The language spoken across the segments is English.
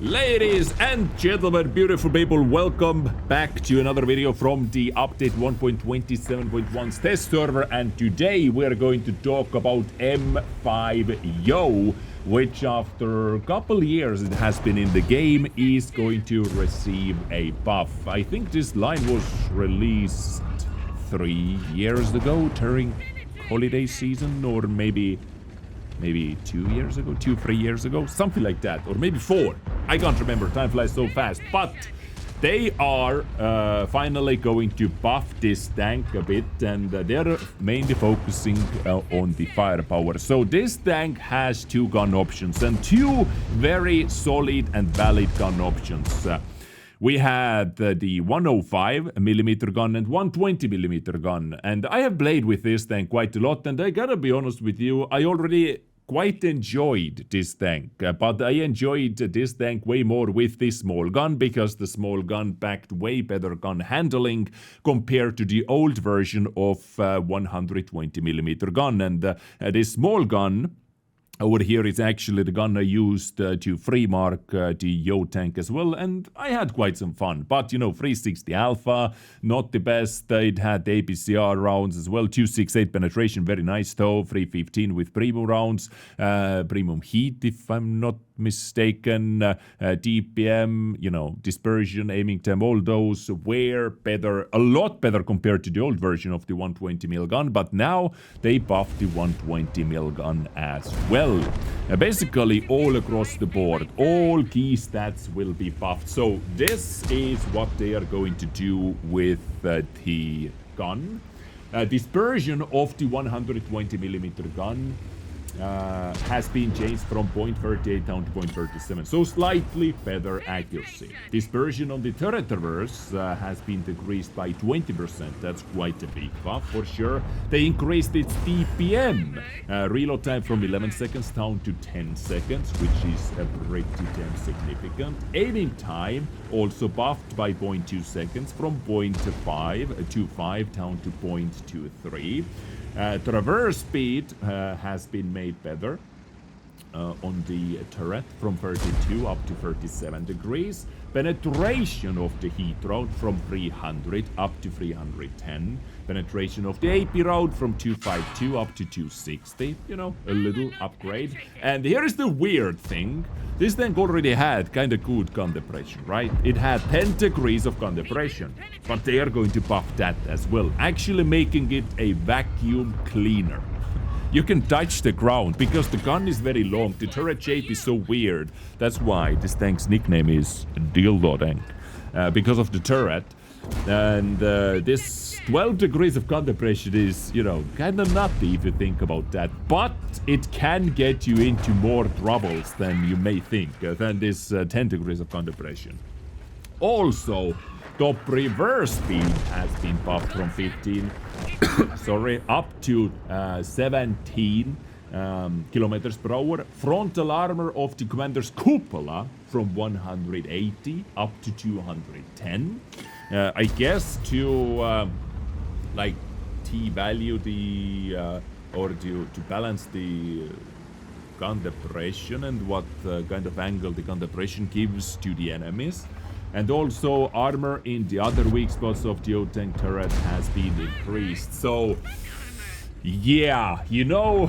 Ladies and gentlemen, beautiful people, welcome back to another video from the update 1.27.1's test server, and today we're going to talk about M5 Yo, which after a couple years it has been in the game is going to receive a buff. I think this line was released 3 years ago during holiday season, or maybe 2 years ago, 3 years ago, something like that, or maybe 4. I can't remember, time flies so fast, but they are finally going to buff this tank a bit, and they're mainly focusing on the firepower. So this tank has 2 gun options, and 2 very solid and valid gun options. We had the 105mm gun and 120mm gun, and I have played with this tank quite a lot, and I gotta be honest with you, I already quite enjoyed this tank, but I enjoyed this tank way more with this small gun, because the small gun packed way better gun handling compared to the old version of 120mm gun, and this small gun over here is actually the gun I used to free mark the Yo tank as well, and I had quite some fun. But, you know, 360 Alpha, not the best. It had APCR rounds as well, 268 penetration, very nice though, 315 with premium rounds, premium heat if I'm not mistaken, DPM, you know, dispersion, aiming time, all those were better, a lot better compared to the old version of the 120mm gun, but now they buffed the 120mm gun as well. Basically all across the board, all key stats will be buffed. So this is what they are going to do with the gun. Dispersion of the 120mm gun has been changed from 0.38 down to 0.37, so slightly better accuracy. Dispersion on the turret reverse has been decreased by 20%. That's quite a big buff for sure. They increased its DPM, reload time from 11 seconds down to 10 seconds, which is pretty damn significant. Aiming time also buffed by 0.2 seconds from 0.5 down to 0.23. Traverse speed has been made better on the turret from 32 up to 37 degrees. Penetration of the heat route from 300 up to 310. Penetration of the AP route from 252 up to 260. You know, a little upgrade. And here is the weird thing. This tank already had kind of good gun depression, right? It had 10 degrees of gun depression, but they are going to buff that as well, actually making it a vacuum cleaner. You can touch the ground because the gun is very long. The turret shape is so weird. That's why this tank's nickname is Dildo Tank, because of the turret. And this 12 degrees of gun depression is, you know, kind of nutty if you think about that. But it can get you into more troubles than you may think, than this 10 degrees of gun depression. Also, top reverse speed has been buffed from 15 up to 17 kilometers per hour. Frontal armor of the commander's cupola from 180 up to 210. I guess to like T-value the or to balance the gun depression and what kind of angle the gun depression gives to the enemies. And also armor in the other weak spots of the O-Tank turret has been increased. So yeah, you know,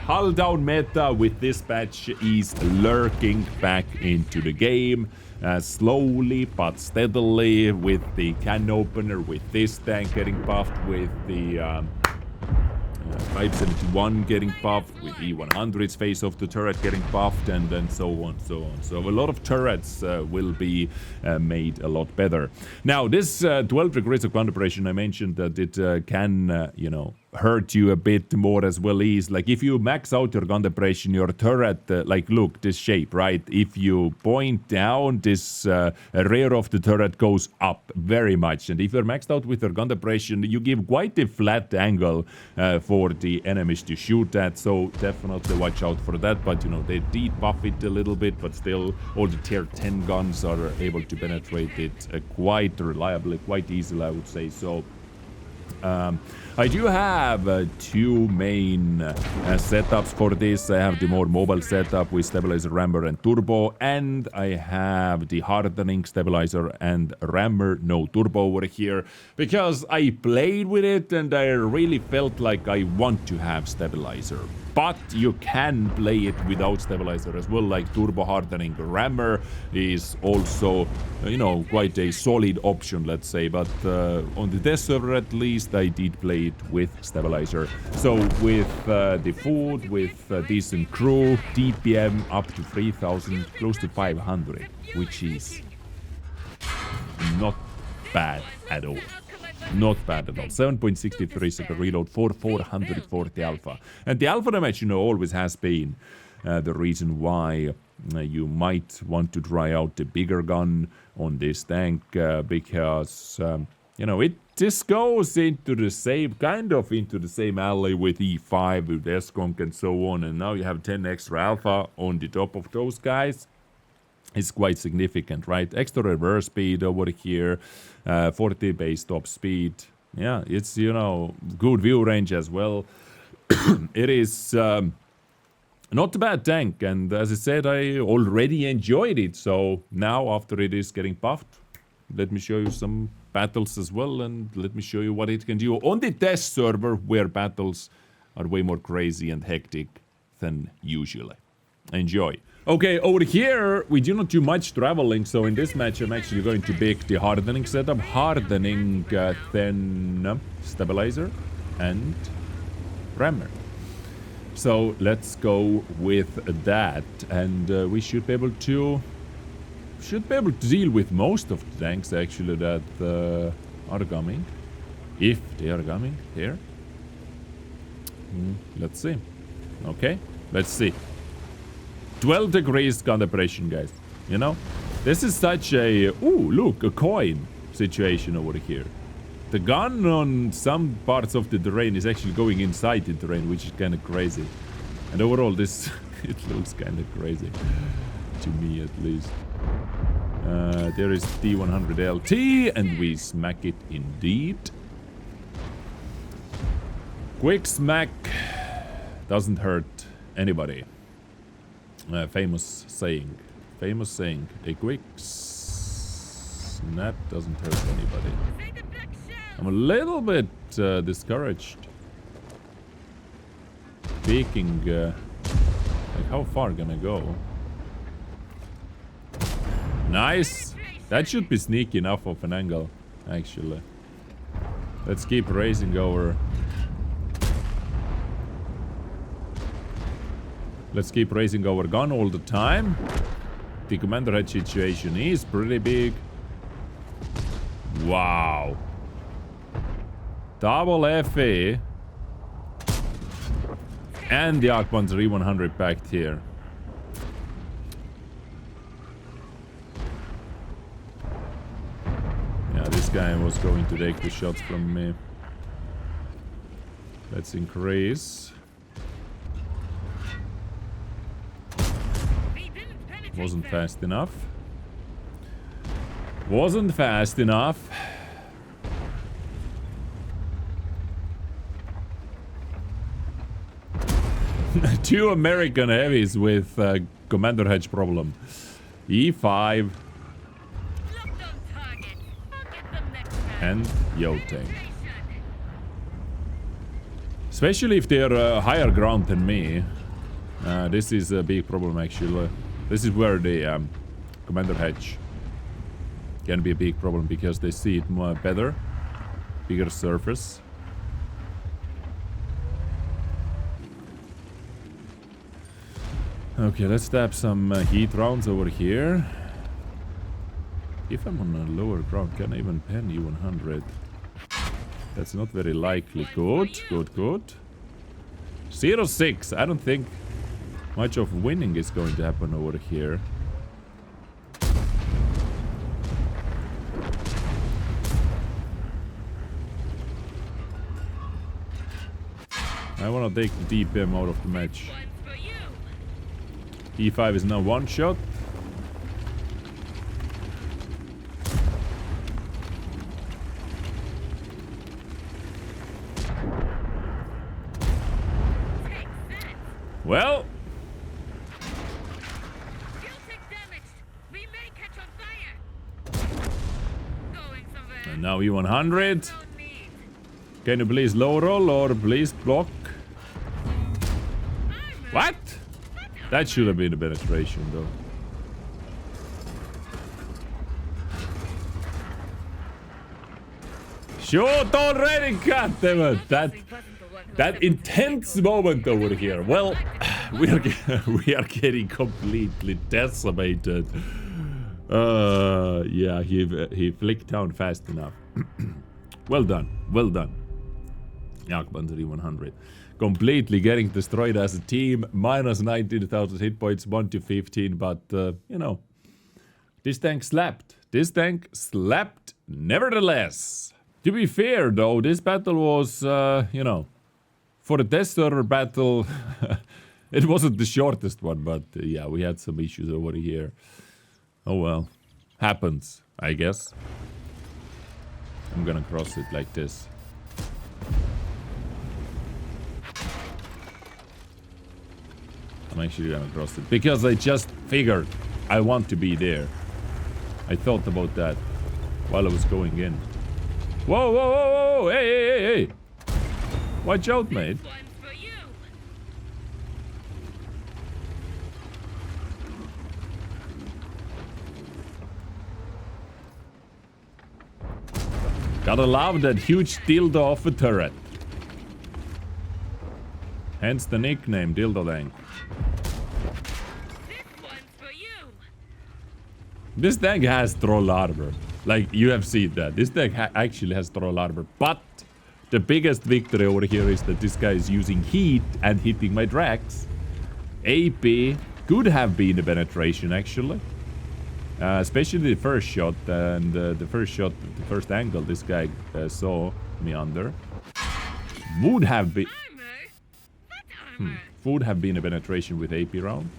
hull down meta with this patch is lurking back into the game, slowly but steadily, with the cannon opener, with this tank getting buffed, with the 571 getting buffed, with E100's face of the turret getting buffed, and then so on. So a lot of turrets will be made a lot better. Now this 12 degrees of gun depression, I mentioned that it can, you know, hurt you a bit more as well. Is like if you max out your gun depression, your turret, like look, this shape, right? If you point down, this rear of the turret goes up very much, and if you're maxed out with your gun depression, you give quite a flat angle for the enemies to shoot at. So definitely watch out for that. But you know, they did buff it a little bit, but still all the tier 10 guns are able to penetrate it quite reliably, quite easily, I would say. So I do have two main setups for this. I have the more mobile setup with stabilizer, rammer, and turbo, and I have the hardening stabilizer and rammer, no turbo over here, because I played with it and I really felt like I want to have stabilizer. But you can play it without stabilizer as well, like turbo hardening rammer is also, you know, quite a solid option, let's say. But on the test server at least, I did play it with stabilizer. So with the food, with decent crew, DPM up to 3000, close to 500, which is not bad at all. Not bad at all. 7.63 second reload for 440 alpha. And the alpha damage, you know, always has been the reason why you might want to try out the bigger gun on this tank because, you know, it just goes into the same, kind of into the same alley with E5, with Dezrng and so on. And now you have 10 extra alpha on the top of those guys. It's quite significant, right? Extra reverse speed over here, 40 base top speed. Yeah, it's, you know, good view range as well. It is not a bad tank, and as I said, I already enjoyed it. So now, after it is getting buffed, let me show you some battles as well, and let me show you what it can do on the test server, where battles are way more crazy and hectic than usually. Enjoy. Okay, over here, we do not do much traveling, so in this match, I'm actually going to pick the hardening setup. Hardening, then stabilizer, and rammer. So let's go with that, and we should be able to deal with most of the tanks, actually, that are coming. If they are coming here. Let's see. Okay, let's see. 12 degrees gun depression, guys. You know? This is such a... Ooh, look, a coin situation over here. The gun on some parts of the terrain is actually going inside the terrain, which is kind of crazy. And overall, this... it looks kind of crazy. To me, at least. There is T100LT, and we smack it indeed. Quick smack doesn't hurt anybody. Famous saying. A quick snap doesn't hurt anybody. I'm a little bit discouraged. Peeking, like how far can I go? Nice! That should be sneaky enough of an angle, actually. Let's keep raising our... Let's keep raising our gun all the time. The commander head situation is pretty big. Wow. Double FE. And the Arcpanzer E100 packed here. Yeah, this guy was going to take the shots from me. Let's increase. Wasn't fast enough. Wasn't fast enough. Two American heavies with commander hedge problem. E5. And Yoteng. Especially if they're higher ground than me. This is a big problem, actually. This is where the commander hedge can be a big problem, because they see it more better. Bigger surface. Okay, let's stab some heat rounds over here. If I'm on a lower ground, can I even pen E100? That's not very likely. Good, good, good. 0-6. I don't think much of winning is going to happen over here. I want to take the DPM out of the match. E5 is now one shot. Well. And now E100. Can you please low roll or please block? What? That should have been a penetration though. Shoot already, goddammit! That intense moment over here. Well, we are getting completely decimated. Yeah, he flicked down fast enough. Well done, well done. Jagdpanzer E100. Completely getting destroyed as a team. Minus 19,000 hit points, 1 to 15. But, you know, this tank slapped. This tank slapped nevertheless. To be fair, though, this battle was, you know, for the test server battle, it wasn't the shortest one. But, yeah, we had some issues over here. Oh, well. Happens, I guess. I'm gonna cross it like this. I'm actually gonna cross it because I just figured I want to be there. I thought about that while I was going in. Whoa, whoa, whoa, whoa! Hey, hey, hey, hey! Watch out, mate. Gotta love that huge dildo of a turret. Hence the nickname, Dildo Tank. This tank has troll armor. Like, you have seen that. This tank actually has troll armor. But the biggest victory over here is that this guy is using heat and hitting my Drax. AP could have been a penetration, actually. Especially the first shot. And the first shot, the first angle this guy saw me under. Would have been... would have been a penetration with AP round.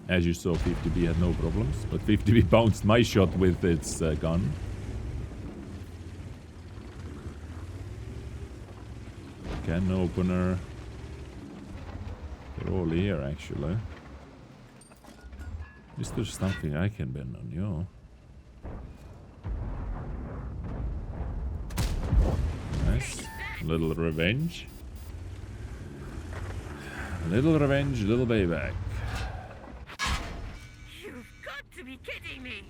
As you saw, 50B had no problems, but 50B bounced my shot with its gun. Can opener. They're all here, actually. Is there something I can bend on you? Nice. Little revenge. Little revenge, little payback. You've got to be kidding me.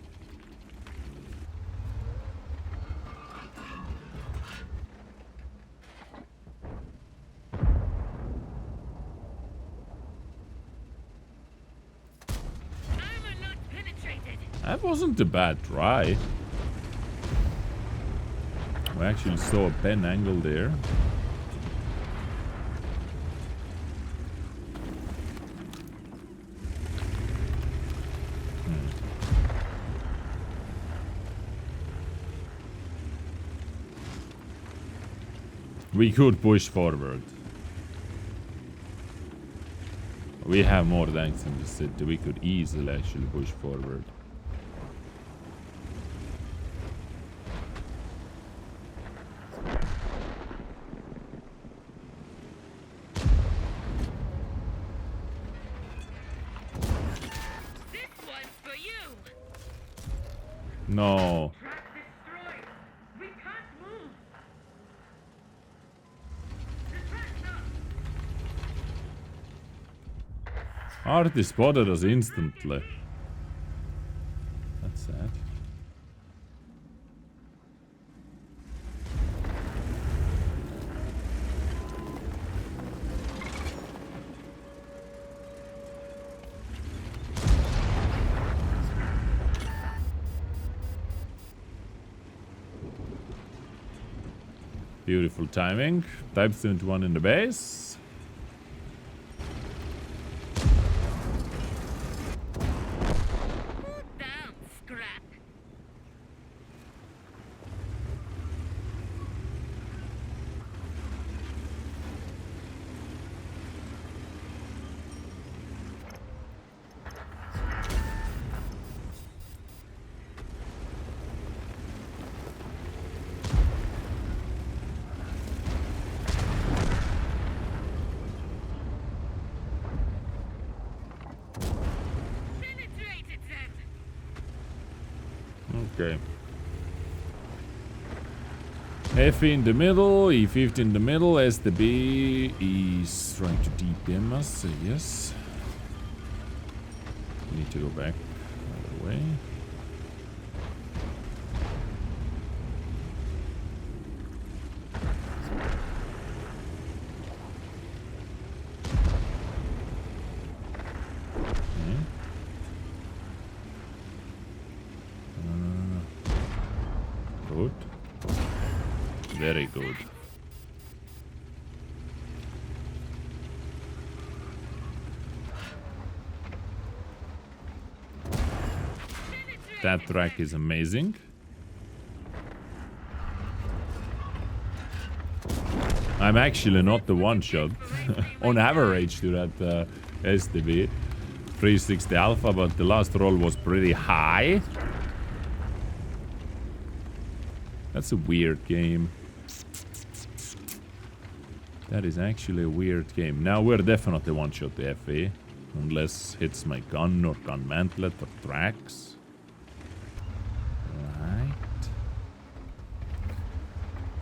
Armor not penetrated. That wasn't a bad try. I actually saw a pen angle there. We could push forward. We have more tanks in the city. We could easily actually push forward. This one's for you. No. Track destroyed. We can't move. The track's up. Artie spotted us instantly. That's sad. Beautiful timing. Type 71 in the base. Down, scrap. Okay. F in the middle, E50 in the middle, STB is trying to DPM us, so yes. We need to go back all the way. Good. Very good. That track is amazing. I'm actually not the one shot on average to that STB 360 Alpha, but the last roll was pretty high. That's a weird game. That is actually a weird game. Now we're definitely one shot the FE. Unless hits my gun or gun mantlet or tracks.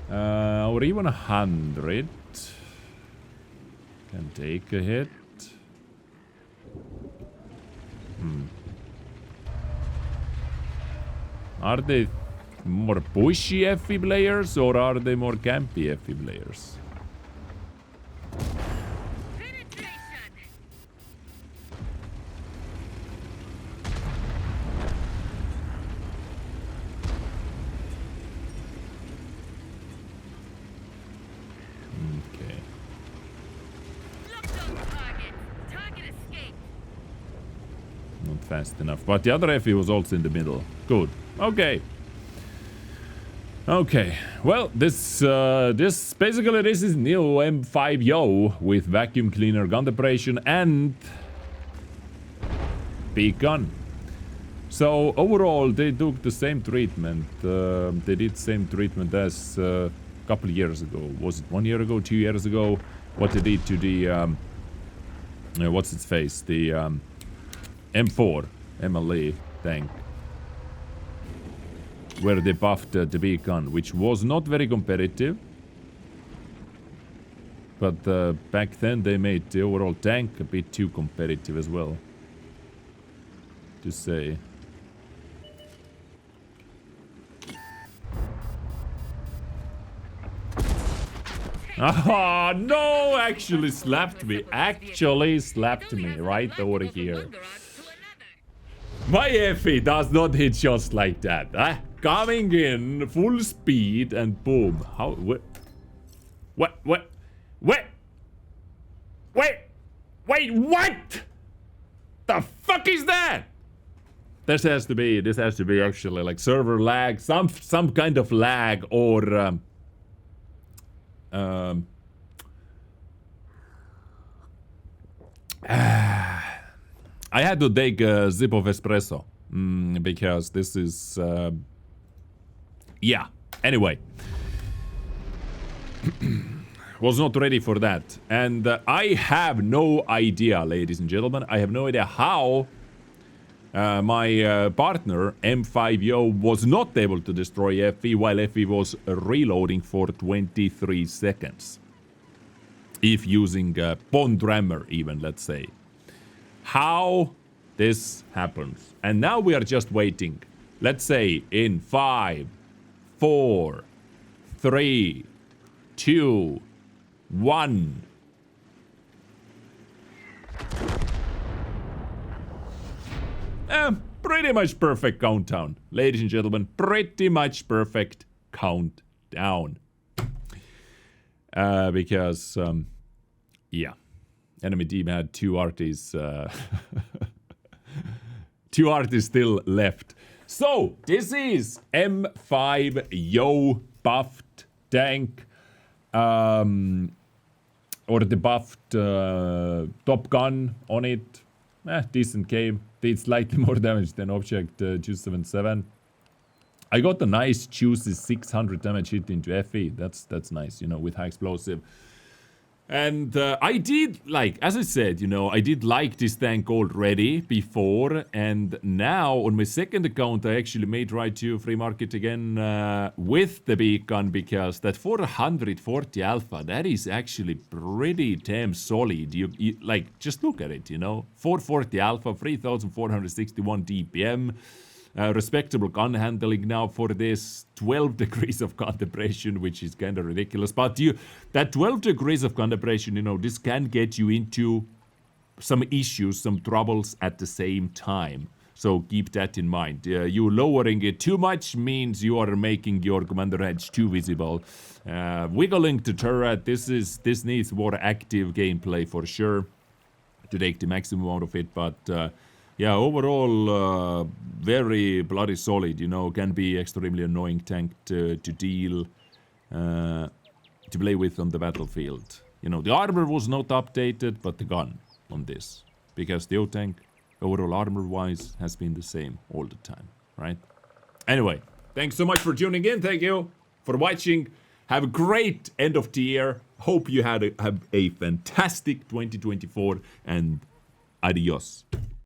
Right. Or even 100. Can take a hit. Are they more pushy FE players or are they more campy FE players? Fast enough, but the other FE was also in the middle. Good. Okay. Okay. Well, this basically this is new M5 Yo with vacuum cleaner gun depression and big gun. So overall, they took the same treatment. They did same treatment as a couple of years ago. Was it 1 year ago, 2 years ago? What they did to the what's its face? The M4 MLE tank, where they buffed the big gun, which was not very competitive, but back then they made the overall tank a bit too competitive as well, to say. Ah, no, actually slapped me. Actually slapped me right over here. My FE does not hit shots like that. Coming in full speed and boom. How? What? Wait, what? The fuck is that? This has to be actually like server lag, some kind of lag, or I had to take a sip of espresso because this is yeah. Anyway, was not ready for that, and I have no idea, ladies and gentlemen. I have no idea how my partner M5 Yo was not able to destroy FE while FE was reloading for 23 seconds. If using Bond Rammer, even, let's say. How this happens. And now we are just waiting. Let's say in 5, 4, 3, 2, 1. Pretty much perfect countdown. Ladies and gentlemen, pretty much perfect countdown. Because, yeah. Enemy team had 2 artists. 2 artists still left. So, this is M5 Yo buffed tank. Or the buffed Top Gun on it. Decent game. Did slightly more damage than Object 277. I got a nice juicy 600 damage hit into FE. That's nice, you know, with high explosive. And I did, like, as I said, you know, I did like this tank already before, and now on my second account I actually made right to free market again with the beacon, because that 440 alpha, that is actually pretty damn solid. You like, just look at it, you know, 440 alpha, 3461 DPM. Respectable gun handling now for this, 12 degrees of gun depression, which is kind of ridiculous. But that 12 degrees of gun depression, you know, this can get you into some issues, some troubles at the same time. So keep that in mind. You lowering it too much means you are making your commander edge too visible. Wiggling the turret, this needs more active gameplay for sure to take the maximum out of it, but yeah, overall, very bloody solid, you know, can be extremely annoying tank to deal, to play with on the battlefield. You know, the armor was not updated, but the gun on this, because the O-tank, overall armor-wise, has been the same all the time, right? Anyway, thanks so much for tuning in, thank you for watching, have a great end of the year, hope you have a fantastic 2024, and adios.